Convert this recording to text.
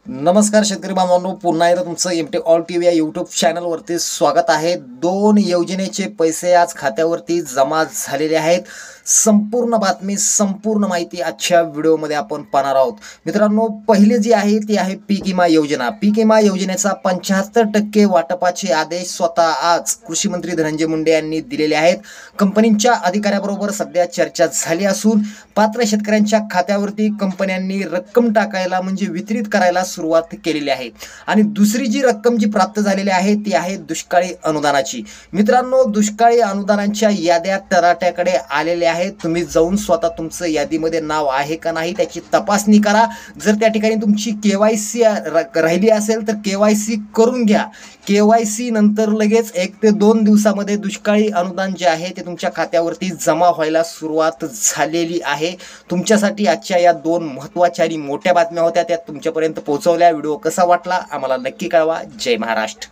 नमस्कार शेतकरी बांधवांनो, पुन्हा एकदा तुमचं एमटी ऑल टीव्ही या यूट्यूब चॅनलवरती स्वागत आहे। दोन योजनेचे पैसे आज खात्यावरती जमा झालेले आहेत। संपूर्ण बातमी, संपूर्ण माहिती आजच्या व्हिडिओमध्ये आपण पाहणार आहोत। मित्रांनो, पहिली जी आहे ती आहे पीक विमा योजना। पीक विमा योजनेचा 75% वाटपाचे आदेश स्वतः आज कृषी मंत्री धनंजय मुंडे यांनी दिलेले आहेत। कंपनीच्या अधिकाऱ्याबरोबर सध्या चर्चा झाली असून पात्र शेतकऱ्यांच्या खात्यावरती कंपन्यांनी रक्कम टाकायला म्हणजे वितरित करायला सुरुवात केलेली आहे। आणि दुसरी जी रक्कम जी प्राप्त झालेली आहे ती आहे दुष्काळी अनुदानाची। मित्रांनो, दुष्काळी अनुदानांच्या याद्या तराट्याकडे आलेल्या आहेत। तुम्ही जाऊन स्वतः तुमचं यादीमध्ये नाव आहे का नाही त्याची तपासणी करा। जर त्या ठिकाणी तुमची केवायसी राहिली असेल तर केवायसी करून घ्या। केवायसी नंतर लगेच 1 ते 2 दिवसामध्ये दुष्काळी अनुदान जे आहे ते तुमच्या खात्यावरती जमा व्हायला सुरुवात झालेली आहे। तुमच्यासाठी आजच्या या 2 महत्त्वाच्या आणि मोठ्या बातम्या होत्या, त्या तुमच्यापर्यंत पोहोचवल्या। व्हिडिओ कसा वाटला आम्हाला नक्की कळवा। जय महाराष्ट्र।